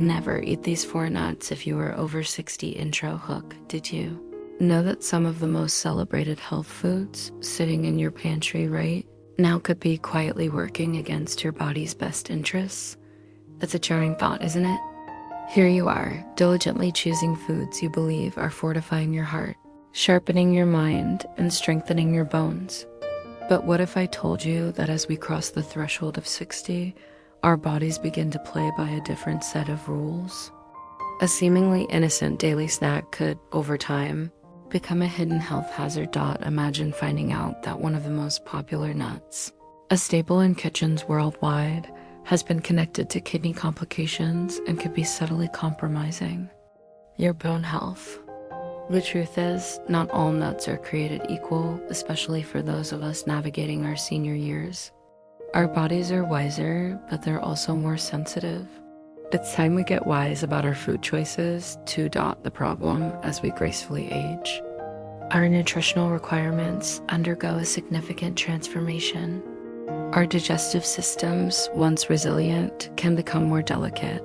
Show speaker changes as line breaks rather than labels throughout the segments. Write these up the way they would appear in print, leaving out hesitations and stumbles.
never eat these 4 nuts if you were over 60 intro hook, did you? Know that some of the most celebrated health foods sitting in your pantry right now could be quietly working against your body's best interests? That's a jarring thought, isn't it? Here you are, diligently choosing foods you believe are fortifying your heart, sharpening your mind, and strengthening your bones. But what if I told you that as we cross the threshold of 60, our bodies begin to play by a different set of rules? A seemingly innocent daily snack could, over time, become a hidden health hazard. Imagine finding out that one of the most popular nuts, a staple in kitchens worldwide, has been connected to kidney complications and could be subtly compromising your bone health. The truth is, not all nuts are created equal, especially for those of us navigating our senior years. Our bodies are wiser, but they're also more sensitive. It's time we get wise about our food choices to dot the problem as we gracefully age. Our nutritional requirements undergo a significant transformation. Our digestive systems, once resilient, can become more delicate.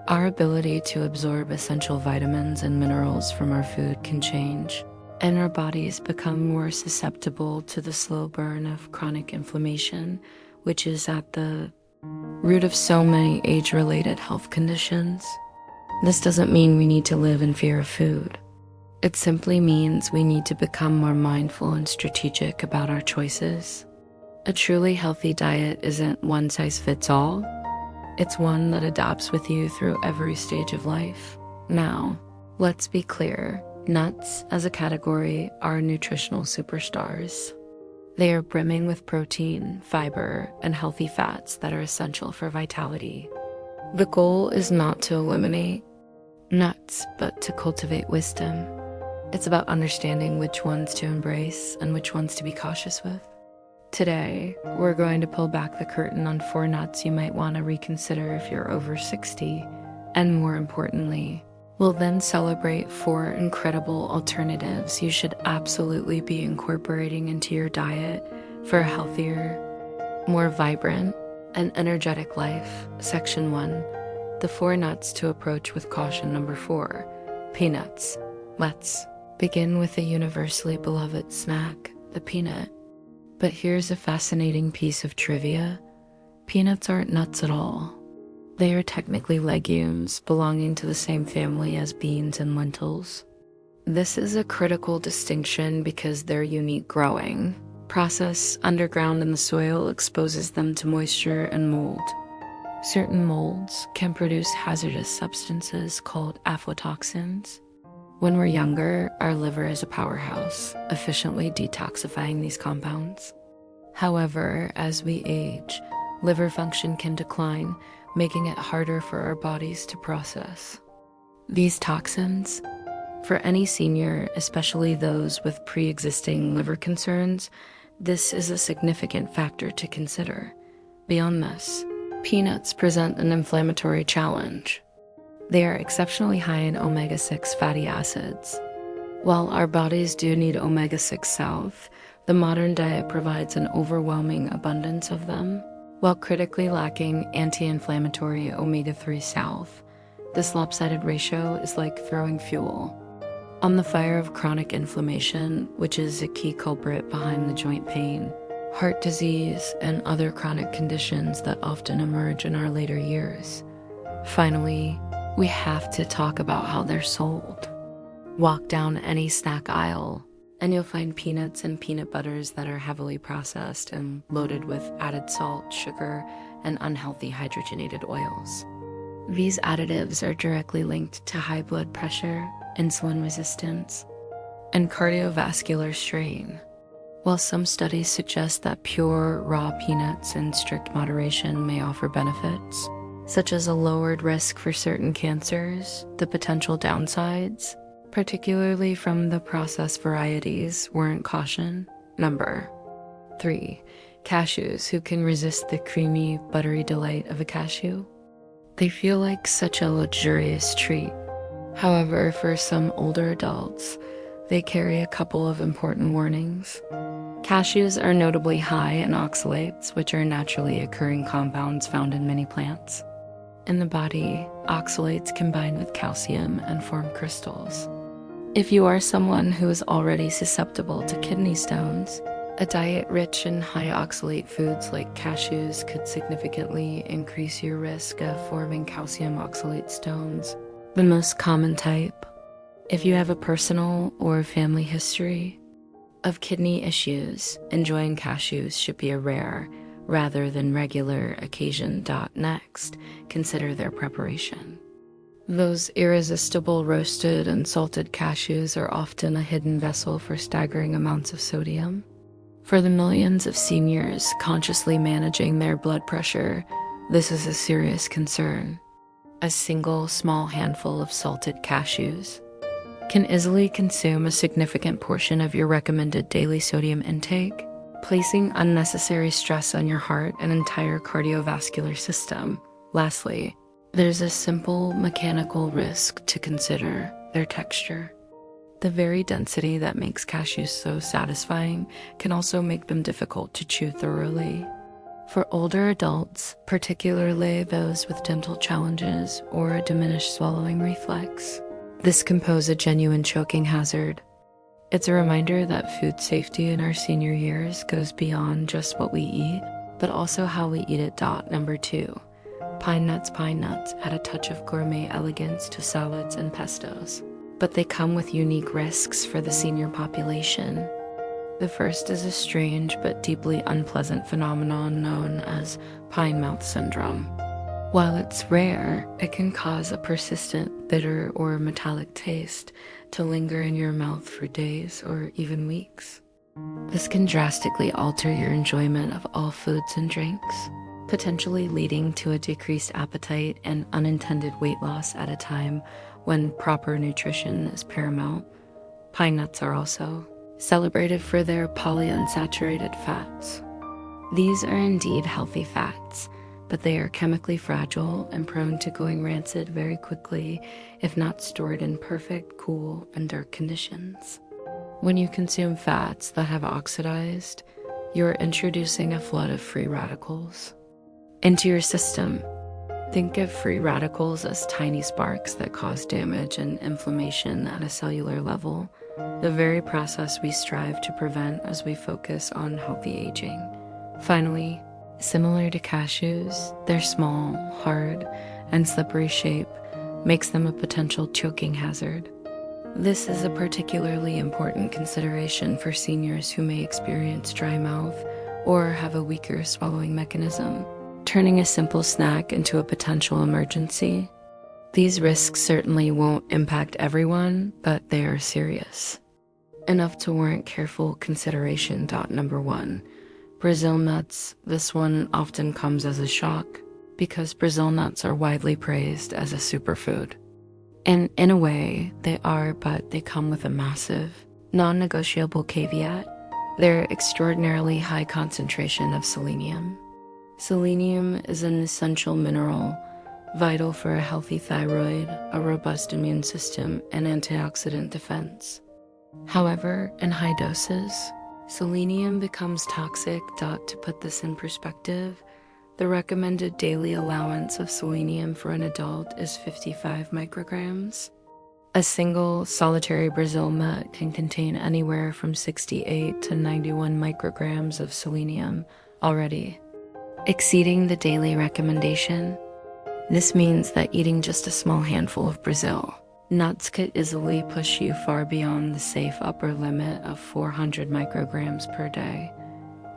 Our ability to absorb essential vitamins and minerals from our food can change, and our bodies become more susceptible to the slow burn of chronic inflammation, which is at the root of so many age-related health conditions. This doesn't mean we need to live in fear of food. It simply means we need to become more mindful and strategic about our choices. A truly healthy diet isn't one size fits all. It's one that adapts with you through every stage of life. Now, let's be clear. Nuts, as a category, are nutritional superstars. They are brimming with protein, fiber, and healthy fats that are essential for vitality. The goal is not to eliminate nuts, but to cultivate wisdom. It's about understanding which ones to embrace and which ones to be cautious with. Today, we're going to pull back the curtain on 4 nuts you might want to reconsider if you're over 60, and more importantly, we'll then celebrate 4 incredible alternatives you should absolutely be incorporating into your diet for a healthier, more vibrant, and energetic life. Section 1, the 4 nuts to approach with caution. Number 4, peanuts. Let's begin with a universally beloved snack, the peanut. But here's a fascinating piece of trivia. Peanuts aren't nuts at all. They are technically legumes belonging to the same family as beans and lentils. This is a critical distinction because their unique growing process underground in the soil exposes them to moisture and mold. Certain molds can produce hazardous substances called aflatoxins. When we're younger, our liver is a powerhouse, efficiently detoxifying these compounds. However, as we age, liver function can decline, making it harder for our bodies to process these toxins. For any senior, especially those with pre-existing liver concerns, this is a significant factor to consider. Beyond this, peanuts present an inflammatory challenge. They are exceptionally high in omega-6 fatty acids. While our bodies do need omega-6 south, the modern diet provides an overwhelming abundance of them, while critically lacking anti-inflammatory omega-3 south. This lopsided ratio is like throwing fuel on the fire of chronic inflammation, which is a key culprit behind the joint pain, heart disease, and other chronic conditions that often emerge in our later years. Finally, we have to talk about how they're sold. Walk down any snack aisle, and you'll find peanuts and peanut butters that are heavily processed and loaded with added salt, sugar, and unhealthy hydrogenated oils. These additives are directly linked to high blood pressure, insulin resistance, and cardiovascular strain. While some studies suggest that pure, raw peanuts in strict moderation may offer benefits, such as a lowered risk for certain cancers, the potential downsides, particularly from the processed varieties, warrant caution. Number 3, cashews. Who can resist the creamy, buttery delight of a cashew? They feel like such a luxurious treat. However, for some older adults, they carry a couple of important warnings. Cashews are notably high in oxalates, which are naturally occurring compounds found in many plants. In the body, oxalates combine with calcium and form crystals. If you are someone who is already susceptible to kidney stones, a diet rich in high oxalate foods like cashews could significantly increase your risk of forming calcium oxalate stones, the most common type. If you have a personal or family history of kidney issues, enjoying cashews should be a rare rather than regular occasion. Next, consider their preparation. Those irresistible roasted and salted cashews are often a hidden vessel for staggering amounts of sodium. For the millions of seniors consciously managing their blood pressure, this is a serious concern. A single small handful of salted cashews can easily consume a significant portion of your recommended daily sodium intake, placing unnecessary stress on your heart and entire cardiovascular system. Lastly, there's a simple mechanical risk to consider: their texture. The very density that makes cashews so satisfying can also make them difficult to chew thoroughly. For older adults, particularly those with dental challenges or a diminished swallowing reflex, this can pose a genuine choking hazard. It's a reminder that food safety in our senior years goes beyond just what we eat, but also how we eat it. Number 2. Pine nuts add a touch of gourmet elegance to salads and pestos, but they come with unique risks for the senior population. The first is a strange but deeply unpleasant phenomenon known as pine mouth syndrome. While it's rare, it can cause a persistent, bitter, or metallic taste to linger in your mouth for days or even weeks. This can drastically alter your enjoyment of all foods and drinks, potentially leading to a decreased appetite and unintended weight loss at a time when proper nutrition is paramount. Pine nuts are also celebrated for their polyunsaturated fats. These are indeed healthy fats, but they are chemically fragile and prone to going rancid very quickly if not stored in perfect, cool, and dark conditions. When you consume fats that have oxidized, you're introducing a flood of free radicals into your system. Think of free radicals as tiny sparks that cause damage and inflammation at a cellular level, the very process we strive to prevent as we focus on healthy aging. Finally, similar to cashews, their small, hard, and slippery shape makes them a potential choking hazard. This is a particularly important consideration for seniors who may experience dry mouth or have a weaker swallowing mechanism, turning a simple snack into a potential emergency. These risks certainly won't impact everyone, but they are serious enough to warrant careful consideration. Number 1. Brazil nuts. This one often comes as a shock because Brazil nuts are widely praised as a superfood. And in a way, they are, but they come with a massive, non-negotiable caveat: their extraordinarily high concentration of selenium. Selenium is an essential mineral, vital for a healthy thyroid, a robust immune system, and antioxidant defense. However, in high doses, selenium becomes toxic. To put this in perspective, the recommended daily allowance of selenium for an adult is 55 micrograms. A single solitary Brazil nut can contain anywhere from 68 to 91 micrograms of selenium already, exceeding the daily recommendation. This means that eating just a small handful of Brazil nuts could easily push you far beyond the safe upper limit of 400 micrograms per day.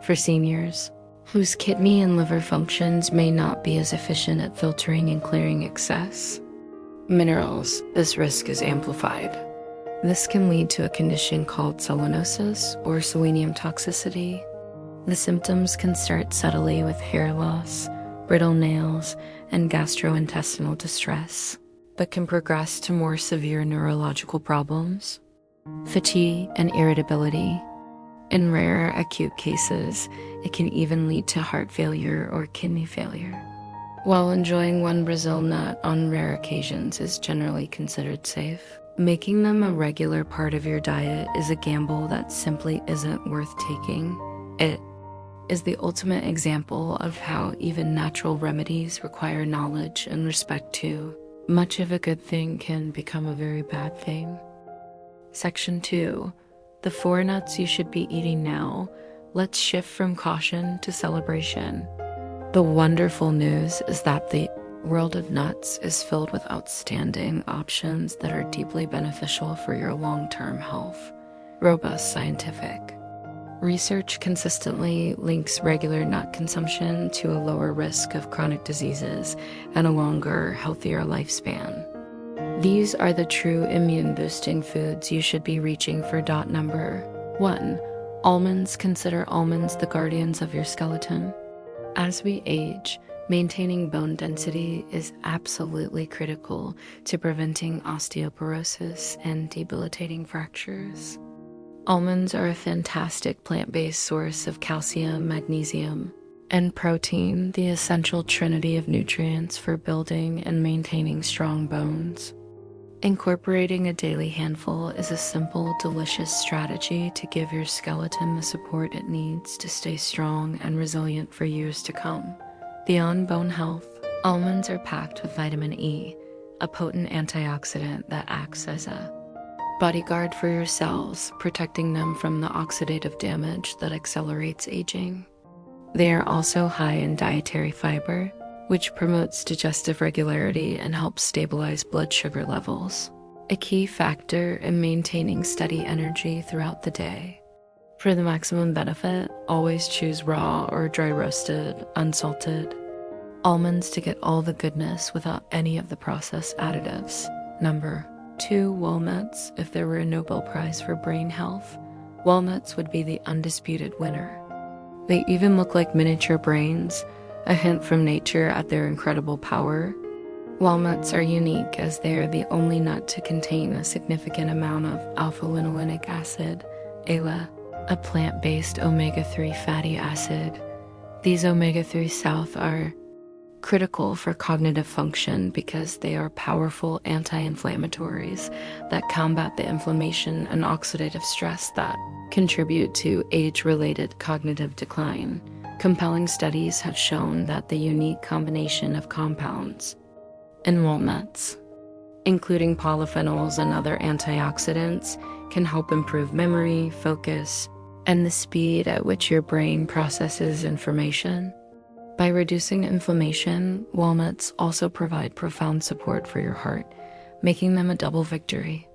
For seniors whose kidney and liver functions may not be as efficient at filtering and clearing excess minerals, this risk is amplified. This can lead to a condition called selenosis or selenium toxicity. The symptoms can start subtly with hair loss, brittle nails, and gastrointestinal distress, but can progress to more severe neurological problems, fatigue, and irritability. In rare acute cases, it can even lead to heart failure or kidney failure. While enjoying one Brazil nut on rare occasions is generally considered safe, making them a regular part of your diet is a gamble that simply isn't worth taking. It is the ultimate example of how even natural remedies require knowledge and respect too. Much of a good thing can become a very bad thing. Section 2. The 4 nuts you should be eating now. Let's shift from caution to celebration. The wonderful news is that the world of nuts is filled with outstanding options that are deeply beneficial for your long-term health. Robust scientific research consistently links regular nut consumption to a lower risk of chronic diseases and a longer, healthier lifespan. These are the true immune-boosting foods you should be reaching for. Number 1. Almonds. Consider almonds the guardians of your skeleton. As we age, maintaining bone density is absolutely critical to preventing osteoporosis and debilitating fractures. Almonds are a fantastic plant-based source of calcium, magnesium, and protein, the essential trinity of nutrients for building and maintaining strong bones. Incorporating a daily handful is a simple, delicious strategy to give your skeleton the support it needs to stay strong and resilient for years to come. Beyond bone health, almonds are packed with vitamin E, a potent antioxidant that acts as a bodyguard for your cells, protecting them from the oxidative damage that accelerates aging. They are also high in dietary fiber, which promotes digestive regularity and helps stabilize blood sugar levels, a key factor in maintaining steady energy throughout the day. For the maximum benefit, always choose raw or dry roasted, unsalted almonds to get all the goodness without any of the processed additives. Number 2. Walnuts. If there were a Nobel Prize for brain health, walnuts would be the undisputed winner. They even look like miniature brains, a hint from nature at their incredible power. Walnuts are unique as they are the only nut to contain a significant amount of alpha-linolenic acid, ALA, a plant-based omega-3 fatty acid. These omega-3 salts are critical for cognitive function because they are powerful anti-inflammatories that combat the inflammation and oxidative stress that contribute to age-related cognitive decline. Compelling studies have shown that the unique combination of compounds in walnuts, including polyphenols and other antioxidants, can help improve memory, focus, and the speed at which your brain processes information. By reducing inflammation, walnuts also provide profound support for your heart, making them a double victory.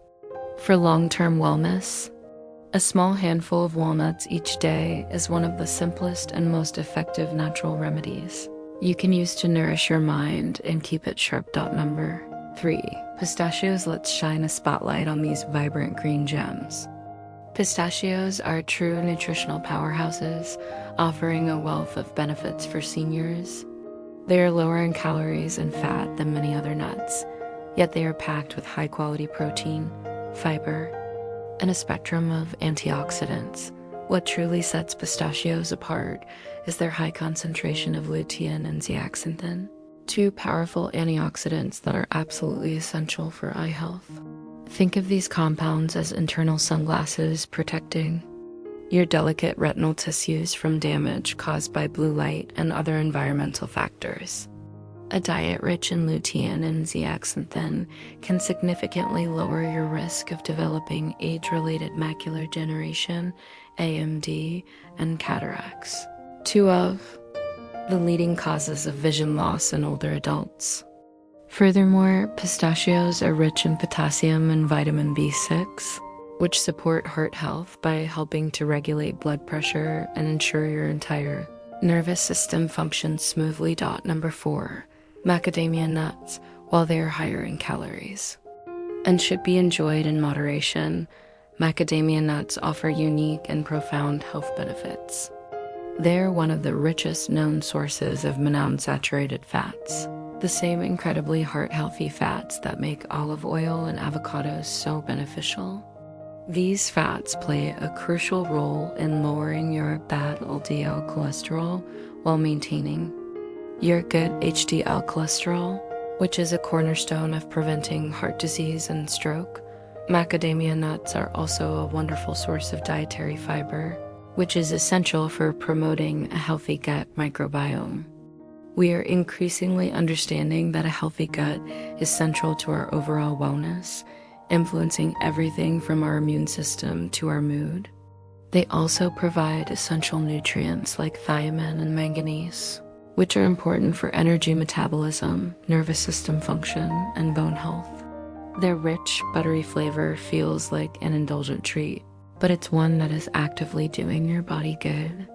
For long-term wellness, a small handful of walnuts each day is one of the simplest and most effective natural remedies you can use to nourish your mind and keep it sharp. Number 3. Pistachios. Let's shine a spotlight on these vibrant green gems. Pistachios are true nutritional powerhouses, offering a wealth of benefits for seniors. They are lower in calories and fat than many other nuts, yet they are packed with high-quality protein, fiber, and a spectrum of antioxidants. What truly sets pistachios apart is their high concentration of lutein and zeaxanthin, two powerful antioxidants that are absolutely essential for eye health. Think of these compounds as internal sunglasses protecting your delicate retinal tissues from damage caused by blue light and other environmental factors. A diet rich in lutein and zeaxanthin can significantly lower your risk of developing age-related macular degeneration, AMD, and cataracts, two of the leading causes of vision loss in older adults. Furthermore, pistachios are rich in potassium and vitamin B6, which support heart health by helping to regulate blood pressure and ensure your entire nervous system functions smoothly. Number 4. Macadamia nuts. While they are higher in calories and should be enjoyed in moderation, macadamia nuts offer unique and profound health benefits. They're one of the richest known sources of monounsaturated fats, the same incredibly heart-healthy fats that make olive oil and avocados so beneficial. These fats play a crucial role in lowering your bad LDL cholesterol while maintaining your good HDL cholesterol, which is a cornerstone of preventing heart disease and stroke. Macadamia nuts are also a wonderful source of dietary fiber, which is essential for promoting a healthy gut microbiome. We are increasingly understanding that a healthy gut is central to our overall wellness, influencing everything from our immune system to our mood. They also provide essential nutrients like thiamine and manganese, which are important for energy metabolism, nervous system function, and bone health. Their rich, buttery flavor feels like an indulgent treat, but it's one that is actively doing your body good.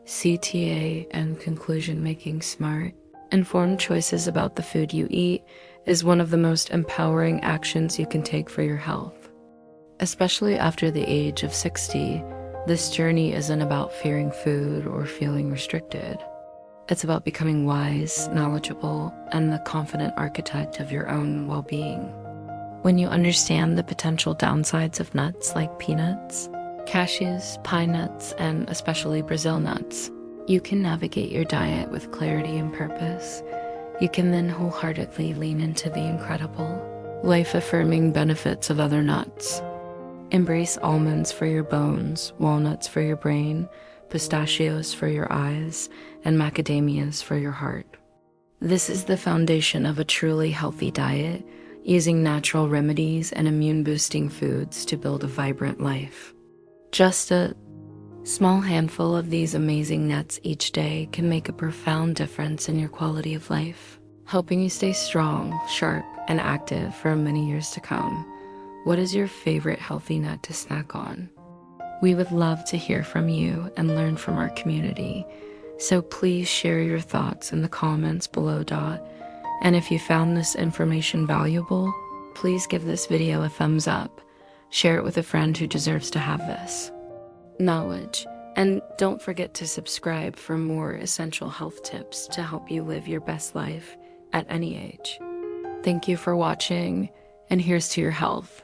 CTA and conclusion making smart, informed choices about the food you eat is one of the most empowering actions you can take for your health. Especially after the age of 60, this journey isn't about fearing food or feeling restricted. It's about becoming wise, knowledgeable, and the confident architect of your own well-being. When you understand the potential downsides of nuts like peanuts, cashews, pine nuts, and especially Brazil nuts, you can navigate your diet with clarity and purpose. You can then wholeheartedly lean into the incredible, life-affirming benefits of other nuts. Embrace almonds for your bones, walnuts for your brain, pistachios for your eyes, and macadamias for your heart. This is the foundation of a truly healthy diet, using natural remedies and immune-boosting foods to build a vibrant life. Just a small handful of these amazing nuts each day can make a profound difference in your quality of life, helping you stay strong, sharp, and active for many years to come. What is your favorite healthy nut to snack on? We would love to hear from you and learn from our community, so please share your thoughts in the comments below. And if you found this information valuable, please give this video a thumbs up. Share it with a friend who deserves to have this knowledge. And don't forget to subscribe for more essential health tips to help you live your best life at any age. Thank you for watching, and here's to your health.